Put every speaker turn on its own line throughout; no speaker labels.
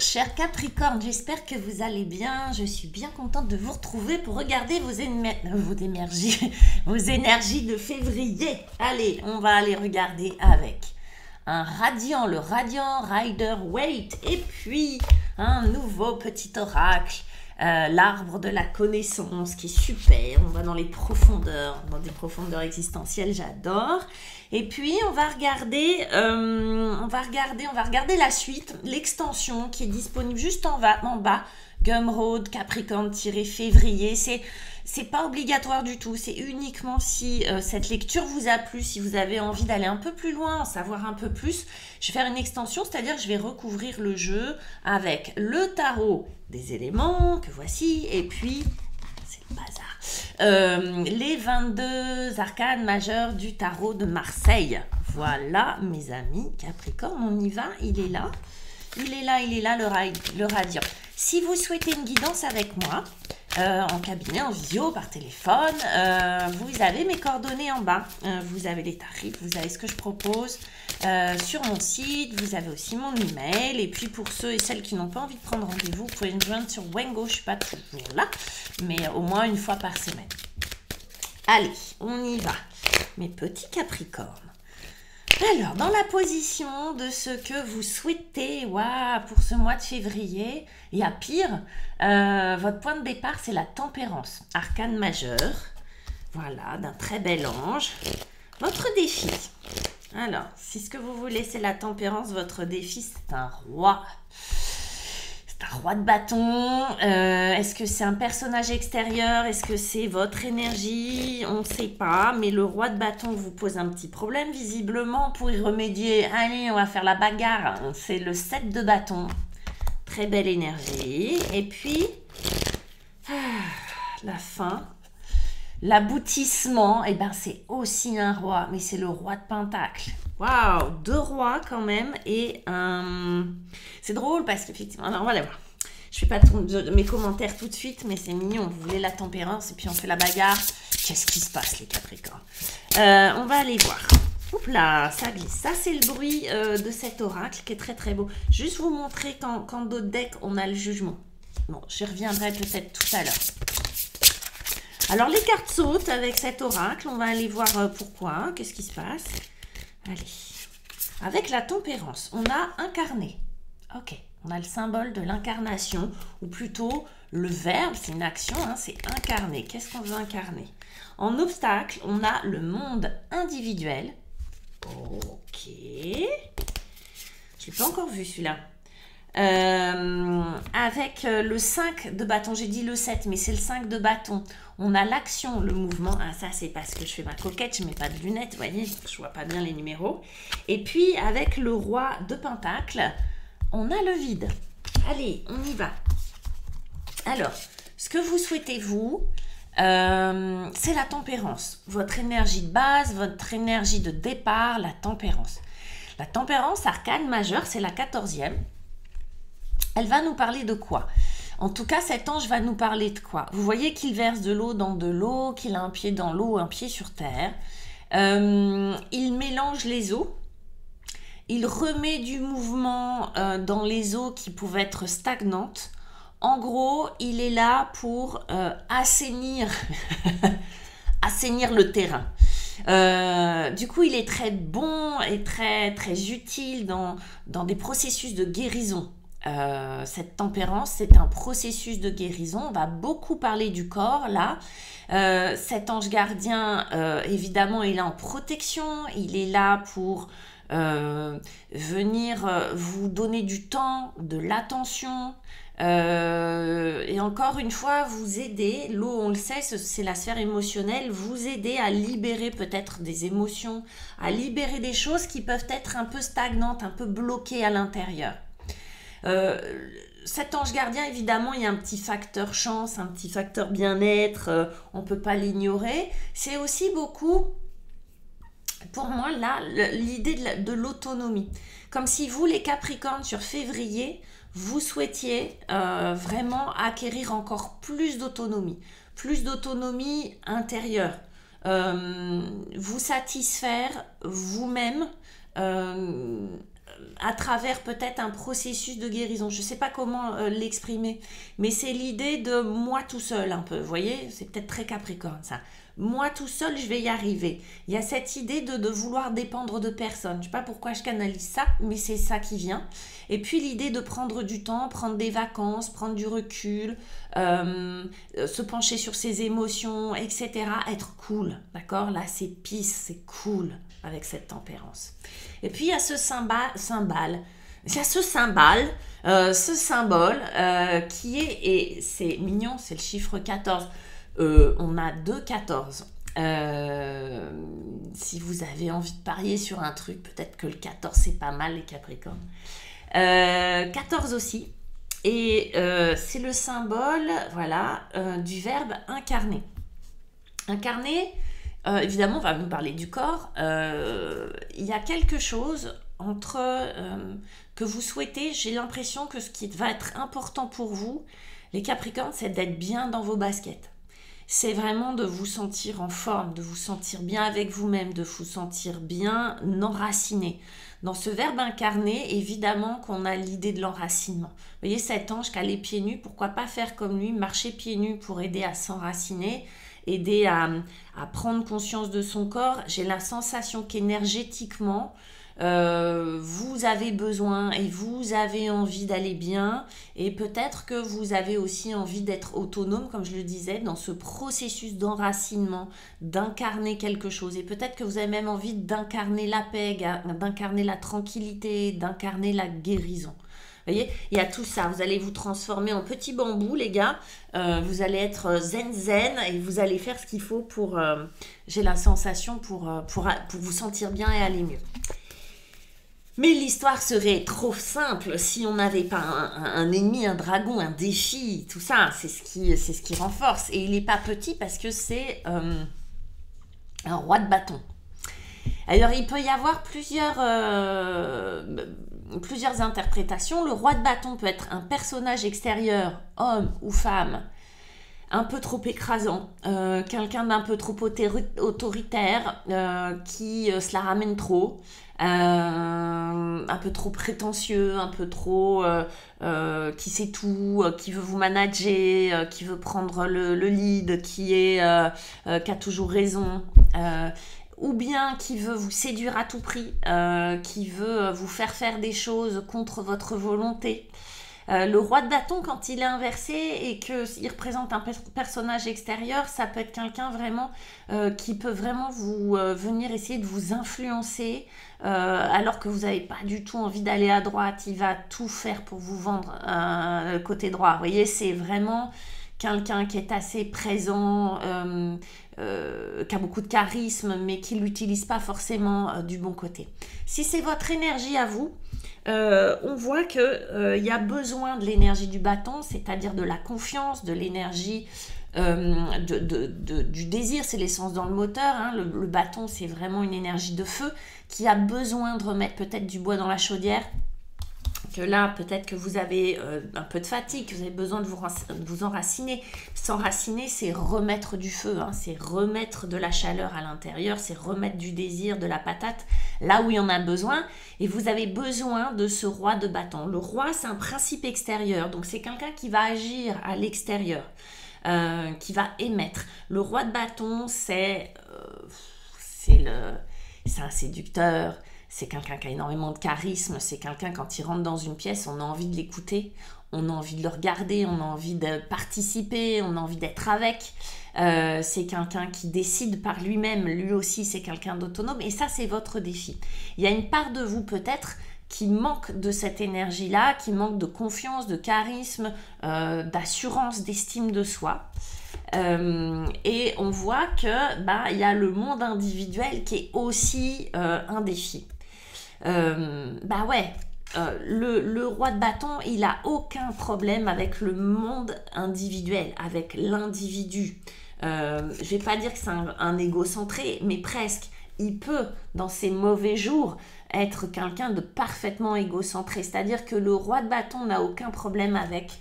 chers Capricornes, j'espère que vous allez bien. Je suis bien contente de vous retrouver pour regarder vos énergies, vos énergies de février. Allez, on va aller regarder avec un radiant, le radiant Rider-Waite, et puis un nouveau petit oracle, l'arbre de la connaissance, qui est super. On va dans les profondeurs, dans des profondeurs existentielles, j'adore. Et puis on va regarder la suite, l'extension qui est disponible juste en bas, Gumroad Capricorne-février. C'est pas obligatoire du tout, c'est uniquement si cette lecture vous a plu, si vous avez envie d'aller un peu plus loin, en savoir un peu plus. Je vais faire une extension, c'est-à-dire que je vais recouvrir le jeu avec le tarot des éléments, que voici, et puis, c'est le bazar, les 22 arcanes majeures du tarot de Marseille. Voilà, mes amis Capricorne, on y va, il est là, le radiant. Si vous souhaitez une guidance avec moi, en cabinet, en visio, par téléphone, vous avez mes coordonnées en bas, vous avez les tarifs, vous avez ce que je propose sur mon site, vous avez aussi mon email, et puis pour ceux et celles qui n'ont pas envie de prendre rendez-vous, vous pouvez me joindre sur Wengo, je ne suis pas toujours là, mais au moins une fois par semaine. Allez, on y va, mes petits Capricornes. Alors, dans la position de ce que vous souhaitez pour ce mois de février, il y a pire, votre point de départ, c'est la tempérance, arcane majeure, voilà, d'un très bel ange. Votre défi, alors, si ce que vous voulez, c'est la tempérance, votre défi, c'est un roi. Un roi de bâton, est-ce que c'est un personnage extérieur, est-ce que c'est votre énergie, on ne sait pas, mais le roi de bâton vous pose un petit problème visiblement. Pour y remédier, allez, on va faire la bagarre, c'est le 7 de bâton, très belle énergie, et puis la fin, l'aboutissement, et ben c'est aussi un roi, mais c'est le roi de pentacle. Waouh, 2 rois quand même, et c'est drôle parce qu'effectivement, alors on va aller voir. Je fais pas mes commentaires tout de suite, mais c'est mignon. Vous voulez la tempérance et puis on fait la bagarre. Qu'est-ce qui se passe, les Capricornes? On va aller voir. Oups là, ça glisse. Ça, c'est le bruit de cet oracle qui est très très beau. Juste vous montrer quand d'autres decks, on a le jugement. Bon, j'y reviendrai peut-être tout à l'heure. Alors, les cartes sautent avec cet oracle. On va aller voir pourquoi. Qu'est-ce qui se passe? Allez. Avec la tempérance, on a incarné. Ok. On a le symbole de l'incarnation, ou plutôt le verbe, c'est une action, hein, c'est incarner. Qu'est-ce qu'on veut incarner? En obstacle, on a le monde individuel. Ok. Je ne l'ai pas encore vu celui-là. Avec le 5 de bâton, j'ai dit le 7, mais c'est le 5 de bâton. On a l'action, le mouvement. Ah, ça, c'est parce que je fais ma coquette, je ne mets pas de lunettes, vous voyez, je ne vois pas bien les numéros. Et puis, avec le roi de pentacle, on a le vide. Allez, on y va. Alors, ce que vous souhaitez, vous, c'est la tempérance. Votre énergie de base, votre énergie de départ, la tempérance. La tempérance, arcane majeure, c'est la 14e. Elle va nous parler de quoi? En tout cas, cet ange va nous parler de quoi? Vous voyez qu'il verse de l'eau dans de l'eau, qu'il a un pied dans l'eau, un pied sur terre. Il mélange les eaux. Il remet du mouvement dans les eaux qui pouvaient être stagnantes. En gros, il est là pour assainir, assainir le terrain. Du coup, il est très bon et très, très utile dans des processus de guérison. Cette tempérance, c'est un processus de guérison. On va beaucoup parler du corps, là. Cet ange gardien, évidemment, il est en protection. Il est là pour venir vous donner du temps, de l'attention, et encore une fois vous aider. L'eau, on le sait, c'est la sphère émotionnelle, vous aider à libérer peut-être des émotions, à libérer des choses qui peuvent être un peu stagnantes, un peu bloquées à l'intérieur. Cet ange gardien, évidemment, il y a un petit facteur chance, un petit facteur bien-être, on ne peut pas l'ignorer. C'est aussi beaucoup, pour moi, là, l'idée de l'autonomie. Comme si vous, les Capricornes, sur février, vous souhaitiez vraiment acquérir encore plus d'autonomie intérieure, vous satisfaire vous-même, à travers peut-être un processus de guérison. Je ne sais pas comment l'exprimer, mais c'est l'idée de moi tout seul un peu. Vous voyez, c'est peut-être très Capricorne ça. Moi tout seul, je vais y arriver. Il y a cette idée de vouloir dépendre de personne. Je ne sais pas pourquoi je canalise ça, mais c'est ça qui vient. Et puis l'idée de prendre du temps, prendre des vacances, prendre du recul, se pencher sur ses émotions, etc. Être cool, d'accord? Là, c'est peace, c'est cool avec cette tempérance. Et puis il y a ce ce symbole qui est, et c'est mignon, c'est le chiffre 14. On a 2-14. Si vous avez envie de parier sur un truc, peut-être que le 14 c'est pas mal les Capricornes. 14 aussi. Et c'est le symbole, voilà, du verbe incarner. Incarner, évidemment, on va nous parler du corps. Il y a quelque chose entre que vous souhaitez. J'ai l'impression que ce qui va être important pour vous, les Capricornes, c'est d'être bien dans vos baskets. C'est vraiment de vous sentir en forme, de vous sentir bien avec vous-même, de vous sentir bien enraciné. Dans ce verbe incarné, évidemment qu'on a l'idée de l'enracinement. Vous voyez cet ange qui a les pieds nus, pourquoi pas faire comme lui, marcher pieds nus pour aider à s'enraciner, aider à prendre conscience de son corps. J'ai la sensation qu'énergétiquement, vous avez besoin et vous avez envie d'aller bien, et peut-être que vous avez aussi envie d'être autonome, comme je le disais, dans ce processus d'enracinement, d'incarner quelque chose, et peut-être que vous avez même envie d'incarner la paix, d'incarner la tranquillité, d'incarner la guérison. Vous voyez, il y a tout ça. Vous allez vous transformer en petit bambou, les gars. Vous allez être zen et vous allez faire ce qu'il faut pour, j'ai la sensation, pour vous sentir bien et aller mieux. Mais l'histoire serait trop simple si on n'avait pas un ennemi, un dragon, un défi, tout ça. C'est ce qui renforce. Et il n'est pas petit parce que c'est un roi de bâton. Alors, il peut y avoir plusieurs interprétations. Le roi de bâton peut être un personnage extérieur, homme ou femme, un peu trop écrasant, quelqu'un d'un peu trop autoritaire, qui se la ramène trop, un peu trop prétentieux, un peu trop qui sait tout, qui veut vous manager, qui veut prendre le lead, qui a toujours raison, ou bien qui veut vous séduire à tout prix, qui veut vous faire des choses contre votre volonté. Le roi de bâton, quand il est inversé et qu'il représente un personnage extérieur, ça peut être quelqu'un vraiment qui peut vraiment vous venir essayer de vous influencer alors que vous n'avez pas du tout envie d'aller à droite. Il va tout faire pour vous vendre le côté droit. Vous voyez, c'est vraiment quelqu'un qui est assez présent, qui a beaucoup de charisme, mais qui ne l'utilise pas forcément du bon côté. Si c'est votre énergie à vous, on voit qu'il y a besoin de l'énergie du bâton, c'est-à-dire de la confiance, de l'énergie du désir, c'est l'essence dans le moteur, hein. Le bâton, c'est vraiment une énergie de feu qui a besoin de remettre peut-être du bois dans la chaudière. Que là, peut-être que vous avez un peu de fatigue, que vous avez besoin de vous enraciner. S'enraciner, c'est remettre du feu, hein, c'est remettre de la chaleur à l'intérieur, c'est remettre du désir, de la patate, là où il y en a besoin. Et vous avez besoin de ce roi de bâton. Le roi, c'est un principe extérieur, donc c'est quelqu'un qui va agir à l'extérieur, qui va émettre. Le roi de bâton, c'est un séducteur. C'est quelqu'un qui a énormément de charisme, c'est quelqu'un, quand il rentre dans une pièce, on a envie de l'écouter, on a envie de le regarder, on a envie de participer, on a envie d'être avec. C'est quelqu'un qui décide par lui-même, lui aussi c'est quelqu'un d'autonome, et ça c'est votre défi. Il y a une part de vous peut-être qui manque de cette énergie-là, qui manque de confiance, de charisme, d'assurance, d'estime de soi. Et on voit que il y a le monde individuel qui est aussi un défi. Le roi de bâton, il n'a aucun problème avec le monde individuel, avec l'individu. Je vais pas dire que c'est un égocentré, mais presque. Il peut, dans ses mauvais jours, être quelqu'un de parfaitement égocentré. C'est-à-dire que le roi de bâton n'a aucun problème avec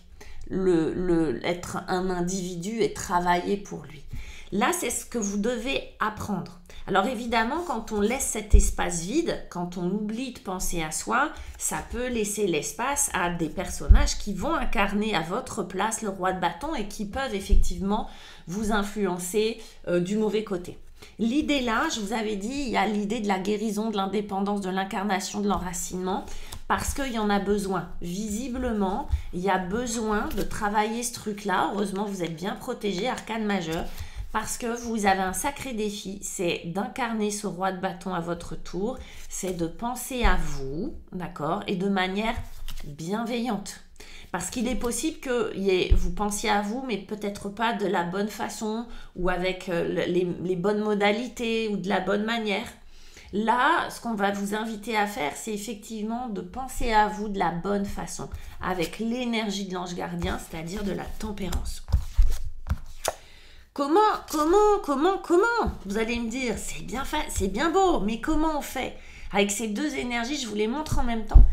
être un individu et travailler pour lui. Là, c'est ce que vous devez apprendre. Alors évidemment, quand on laisse cet espace vide, quand on oublie de penser à soi, ça peut laisser l'espace à des personnages qui vont incarner à votre place le roi de bâton et qui peuvent effectivement vous influencer du mauvais côté. L'idée là, je vous avais dit, il y a l'idée de la guérison, de l'indépendance, de l'incarnation, de l'enracinement, parce qu'il y en a besoin. Visiblement, il y a besoin de travailler ce truc-là. Heureusement, vous êtes bien protégé, arcane majeur, parce que vous avez un sacré défi, c'est d'incarner ce roi de bâton à votre tour, c'est de penser à vous, d'accord, et de manière bienveillante. Parce qu'il est possible que vous pensiez à vous, mais peut-être pas de la bonne façon ou avec les bonnes modalités ou de la bonne manière. Là, ce qu'on va vous inviter à faire, c'est effectivement de penser à vous de la bonne façon, avec l'énergie de l'ange gardien, c'est-à-dire de la tempérance. Comment? Vous allez me dire, c'est bien beau, mais comment on fait? Avec ces deux énergies, je vous les montre en même temps.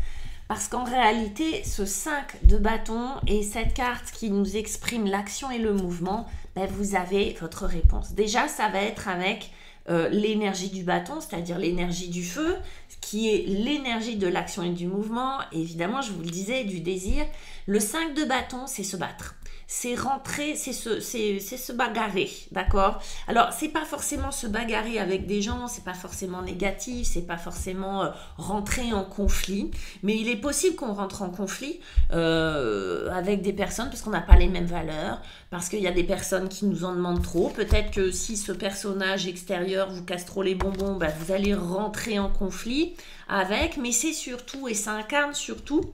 Parce qu'en réalité, ce 5 de bâton et cette carte qui nous exprime l'action et le mouvement, ben vous avez votre réponse. Déjà, ça va être avec l'énergie du bâton, c'est-à-dire l'énergie du feu, qui est l'énergie de l'action et du mouvement. Et évidemment, je vous le disais, du désir. Le 5 de bâton, c'est se battre. C'est rentrer, c'est se bagarrer, d'accord? Alors, c'est pas forcément se bagarrer avec des gens, c'est pas forcément négatif, c'est pas forcément rentrer en conflit, mais il est possible qu'on rentre en conflit avec des personnes parce qu'on n'a pas les mêmes valeurs, parce qu'il y a des personnes qui nous en demandent trop. Peut-être que si ce personnage extérieur vous casse trop les bonbons, ben vous allez rentrer en conflit avec, mais c'est surtout, et ça incarne surtout,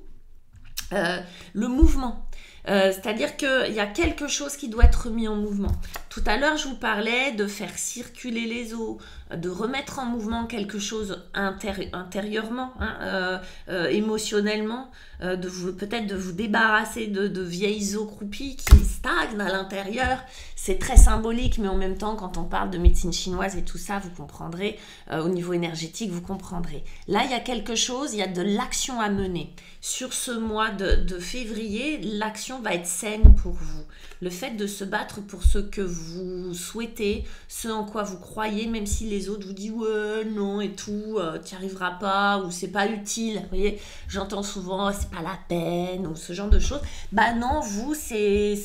le mouvement. C'est-à-dire qu'il y a quelque chose qui doit être mis en mouvement. Tout à l'heure, je vous parlais de faire circuler les eaux, de remettre en mouvement quelque chose intérieurement, émotionnellement, peut-être de vous débarrasser de vieilles eaux croupies qui stagnent à l'intérieur. C'est très symbolique, mais en même temps, quand on parle de médecine chinoise et tout ça, vous comprendrez, au niveau énergétique, vous comprendrez. Là, il y a quelque chose, il y a de l'action à mener. Sur ce mois de février, l'action va être saine pour vous. Le fait de se battre pour ce que vous souhaitez, ce en quoi vous croyez, même si les autres vous disent ouais, non et tout, tu n'y arriveras pas ou c'est pas utile. Vous voyez, j'entends souvent c'est pas la peine ou ce genre de choses. Bah non, vous, c'est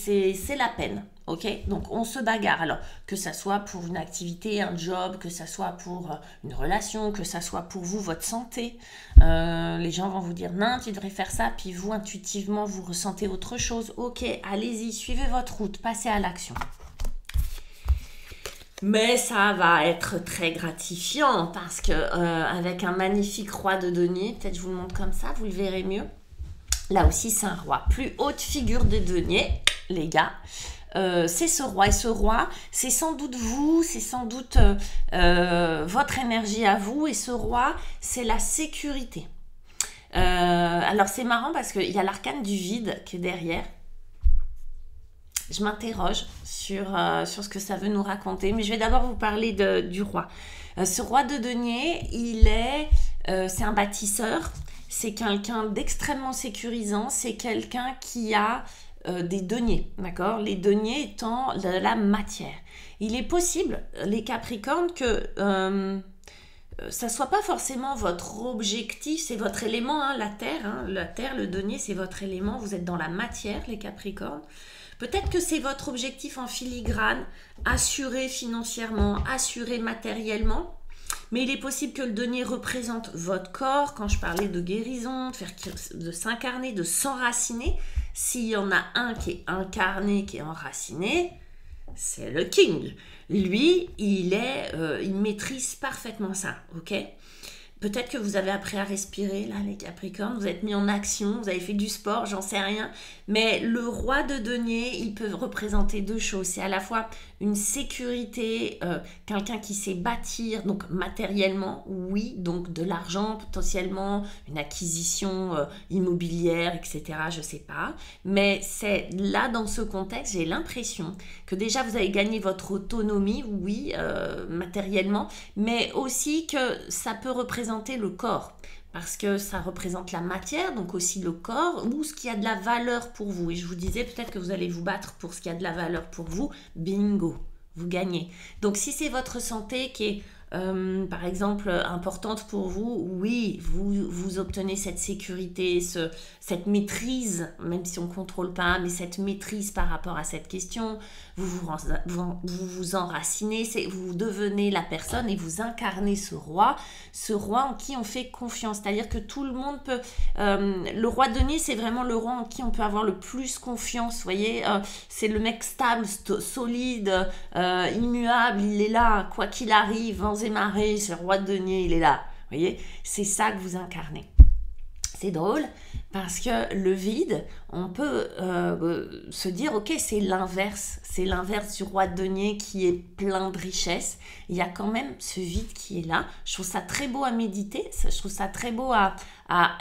la peine. Ok, donc on se bagarre. Alors que ça soit pour une activité, un job, que ça soit pour une relation, que ça soit pour vous, votre santé. Les gens vont vous dire non, tu devrais faire ça, puis vous intuitivement vous ressentez autre chose. Ok, allez-y, suivez votre route, passez à l'action. Mais ça va être très gratifiant parce que avec un magnifique roi de denier, peut-être je vous le montre comme ça, vous le verrez mieux. Là aussi c'est un roi, plus haute figure de denier, les gars. C'est ce roi, et ce roi, c'est sans doute vous, c'est sans doute votre énergie à vous, et ce roi, c'est la sécurité. Alors c'est marrant parce qu'il y a l'arcane du vide qui est derrière. Je m'interroge sur ce que ça veut nous raconter, mais je vais d'abord vous parler du roi. Ce roi de denier, c'est un bâtisseur, c'est quelqu'un d'extrêmement sécurisant, c'est quelqu'un qui a des deniers, d'accord? Les deniers étant de la matière. Il est possible, les Capricornes, que ça soit pas forcément votre objectif, c'est votre élément, hein, la terre, le denier, c'est votre élément, vous êtes dans la matière, les Capricornes. Peut-être que c'est votre objectif en filigrane, assuré financièrement, assuré matériellement, mais il est possible que le denier représente votre corps, quand je parlais de guérison, de s'incarner, de s'enraciner. S'il y en a un qui est incarné, qui est enraciné, c'est le king. Lui, il maîtrise parfaitement ça, ok? Peut-être que vous avez appris à respirer, là, les Capricornes, vous êtes mis en action, vous avez fait du sport, j'en sais rien. Mais le roi de denier, il peut représenter deux choses. C'est à la fois une sécurité, quelqu'un qui sait bâtir, donc matériellement, oui, donc de l'argent potentiellement, une acquisition immobilière, etc., je sais pas. Mais c'est là, dans ce contexte, j'ai l'impression que déjà vous avez gagné votre autonomie, oui, matériellement, mais aussi que ça peut représenter le corps, parce que ça représente la matière, donc aussi le corps, ou ce qui a de la valeur pour vous. Et je vous disais peut-être que vous allez vous battre pour ce qui a de la valeur pour vous. Bingo, vous gagnez. Donc si c'est votre santé qui est par exemple importante pour vous, oui, vous obtenez cette sécurité, cette maîtrise, même si on ne contrôle pas, mais cette maîtrise par rapport à cette question, vous enracinez, vous devenez la personne et vous incarnez ce roi en qui on fait confiance. C'est-à-dire que tout le monde peut... le roi denier, c'est vraiment le roi en qui on peut avoir le plus confiance, vous voyez, c'est le mec stable, solide, immuable, il est là, quoi qu'il arrive, vents et marées, c'est le roi de denier, il est là. Vous voyez, c'est ça que vous incarnez. C'est drôle parce que le vide, on peut se dire, ok, c'est l'inverse du roi de denier qui est plein de richesses. Il y a quand même ce vide qui est là. Je trouve ça très beau à méditer, je trouve ça très beau à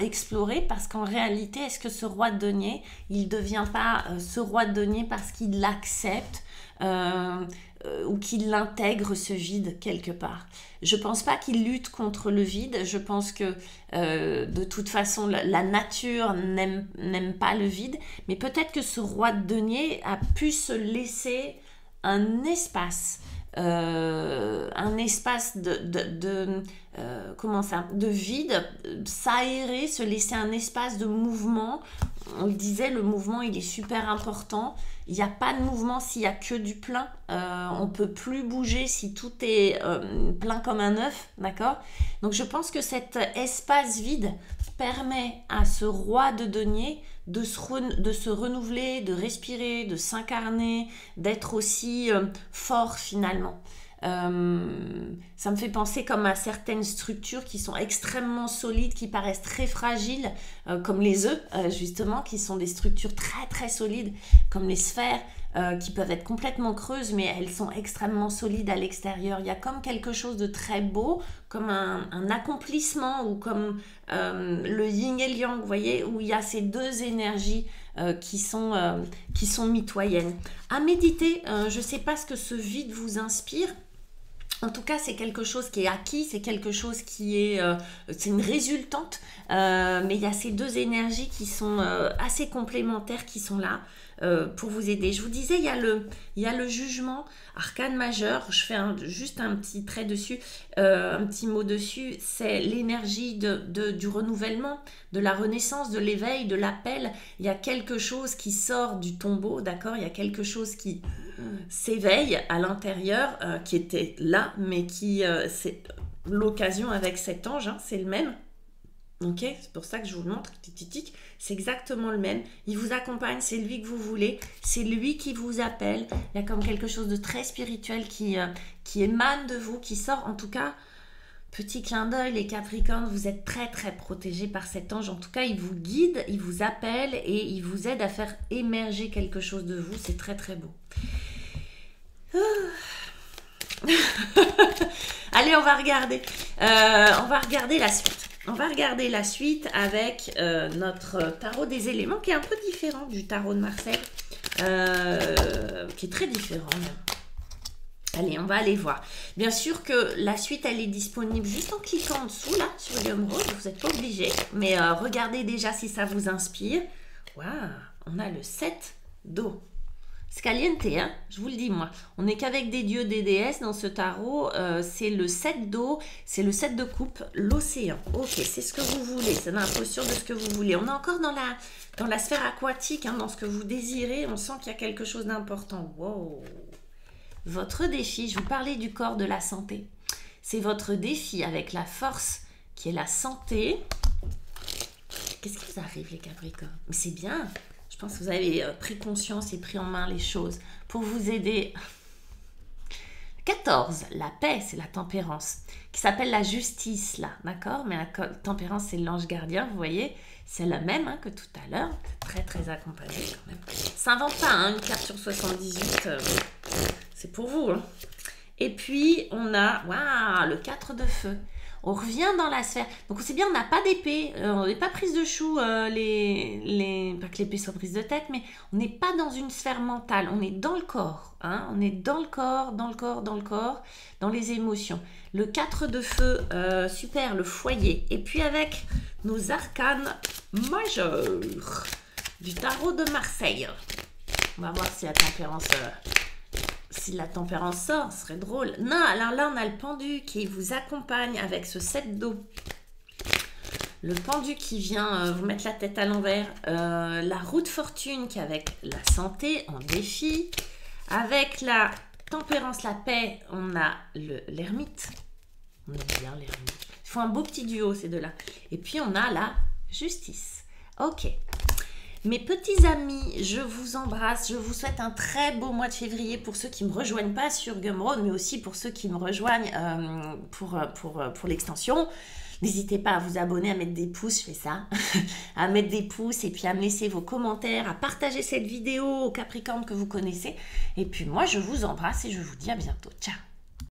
explorer parce qu'en réalité, est-ce que ce roi de denier, il ne devient pas ce roi de denier parce qu'il l'accepte ou qu'il intègre ce vide quelque part. Je pense pas qu'il lutte contre le vide, je pense que de toute façon la nature n'aime pas le vide, mais peut-être que ce roi de denier a pu se laisser un espace de vide, s'aérer, se laisser un espace de mouvement. On le disait, le mouvement il est super important. Il n'y a pas de mouvement s'il n'y a que du plein. On ne peut plus bouger si tout est plein comme un œuf, d'accord? Donc je pense que cet espace vide permet à ce roi de denier de se renouveler, de respirer, de s'incarner, d'être aussi fort finalement. Ça me fait penser comme à certaines structures qui sont extrêmement solides, qui paraissent très fragiles, comme les œufs justement, qui sont des structures très très solides, comme les sphères, qui peuvent être complètement creuses, mais elles sont extrêmement solides à l'extérieur. Il y a comme quelque chose de très beau, comme un accomplissement, ou comme le yin et le yang, vous voyez, où il y a ces deux énergies qui sont mitoyennes. À méditer, je ne sais pas ce que ce vide vous inspire. En tout cas, c'est quelque chose qui est acquis, c'est quelque chose qui est... c'est une résultante, mais il y a ces deux énergies qui sont assez complémentaires, qui sont là pour vous aider. Je vous disais, il y a le jugement, arcane majeur, je fais juste un petit trait dessus, un petit mot dessus, c'est l'énergie du renouvellement, de la renaissance, de l'éveil, de l'appel. Il y a quelque chose qui sort du tombeau, d'accord? Il y a quelque chose qui s'éveille à l'intérieur, qui était là, mais qui c'est l'occasion avec cet ange, hein, c'est le même. Ok, c'est pour ça que je vous le montre, c'est exactement le même. Il vous accompagne, c'est lui que vous voulez, c'est lui qui vous appelle. Il y a comme quelque chose de très spirituel qui émane de vous, qui sort. En tout cas, petit clin d'œil, les Capricornes, vous êtes très très protégés par cet ange. En tout cas, il vous guide, il vous appelle et il vous aide à faire émerger quelque chose de vous. C'est très très beau. Allez, on va regarder la suite. On va regarder la suite avec notre tarot des éléments qui est un peu différent du tarot de Marseille, qui est très différent. Allez, on va aller voir. Bien sûr que la suite, elle est disponible juste en cliquant en dessous, là, sur Gumroad. Vous n'êtes pas obligé, mais regardez déjà si ça vous inspire. Waouh, on a le 7 d'eau. C'est caliente, hein, je vous le dis moi. On n'est qu'avec des dieux, des déesses dans ce tarot. C'est le 7 d'eau, c'est le 7 de coupe, l'océan. Ok, c'est ce que vous voulez, c'est l'impression de ce que vous voulez. On est encore dans la sphère aquatique, hein, dans ce que vous désirez. On sent qu'il y a quelque chose d'important. Wow. Votre défi, je vous parlais du corps, de la santé. C'est votre défi avec la force qui est la santé. Qu'est-ce qui vous arrive les Capricornes? Mais c'est bien. Je pense que vous avez pris conscience et pris en main les choses pour vous aider. 14, la paix, c'est la tempérance, qui s'appelle la justice, là, d'accord? Mais la tempérance, c'est l'ange gardien, vous voyez? C'est la même hein, que tout à l'heure. Très, très accompagné quand même. Ça n'invente pas, hein, une carte sur 78. C'est pour vous. Hein. Et puis, on a waouh, le 4 de feu. On revient dans la sphère. Donc, c'est bien, on n'a pas d'épée. On n'est pas prise de chou. Pas que l'épée soit prise de tête, mais on n'est pas dans une sphère mentale. On est dans le corps. Hein. On est dans le corps, dans les émotions. Le 4 de feu, super, le foyer. Et puis, avec nos arcanes majeurs du tarot de Marseille. On va voir si la tempérance si la tempérance sort, ce serait drôle. Non, alors là, on a le pendu qui vous accompagne avec ce 7 d'eau. Le pendu qui vient vous mettre la tête à l'envers. La roue de fortune qui est avec la santé en défi. Avec la tempérance, la paix, on a l'ermite. On aime bien l'ermite. Il faut un beau petit duo, ces deux-là. Et puis, on a la justice. Ok. Mes petits amis, je vous embrasse. Je vous souhaite un très beau mois de février pour ceux qui ne me rejoignent pas sur Gumroad, mais aussi pour ceux qui me rejoignent pour l'extension. N'hésitez pas à vous abonner, à mettre des pouces, je fais ça, à mettre des pouces et puis à me laisser vos commentaires, à partager cette vidéo aux Capricornes que vous connaissez. Et puis moi, je vous embrasse et je vous dis à bientôt. Ciao!